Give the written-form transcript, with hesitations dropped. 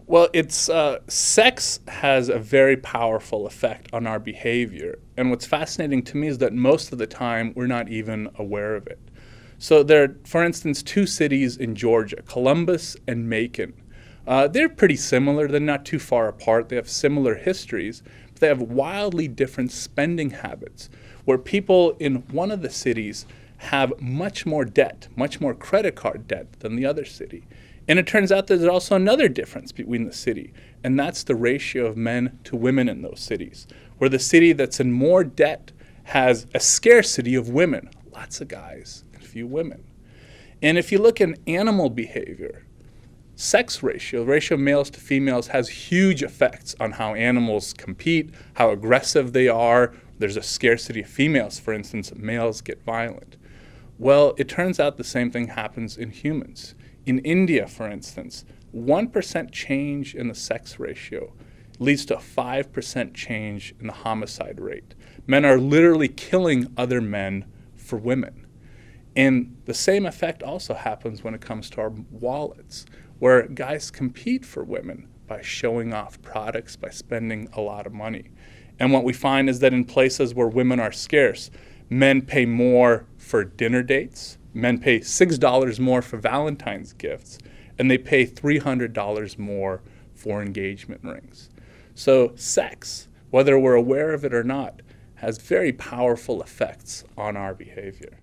Well, it's sex has a very powerful effect on our behavior, and what's fascinating to me is that most of the time we're not even aware of it. So there are, for instance, two cities in Georgia, Columbus and Macon. They're pretty similar. They're not too far apart. They have similar histories, but they have wildly different spending habits, where people in one of the cities have much more debt, much more credit card debt than the other city. And it turns out there's also another difference between the city, and that's the ratio of men to women in those cities, where the city that's in more debt has a scarcity of women, lots of guys and few women. And if you look at animal behavior, sex ratio, the ratio of males to females, has huge effects on how animals compete, how aggressive they are. There's a scarcity of females, for instance, males get violent. Well, it turns out the same thing happens in humans. In India, for instance, 1% change in the sex ratio leads to a 5% change in the homicide rate. Men are literally killing other men for women. And the same effect also happens when it comes to our wallets, where guys compete for women by showing off products, by spending a lot of money. And what we find is that in places where women are scarce, men pay more for dinner dates, men pay $6 more for Valentine's gifts, and they pay $300 more for engagement rings. So sex, whether we're aware of it or not, has very powerful effects on our behavior.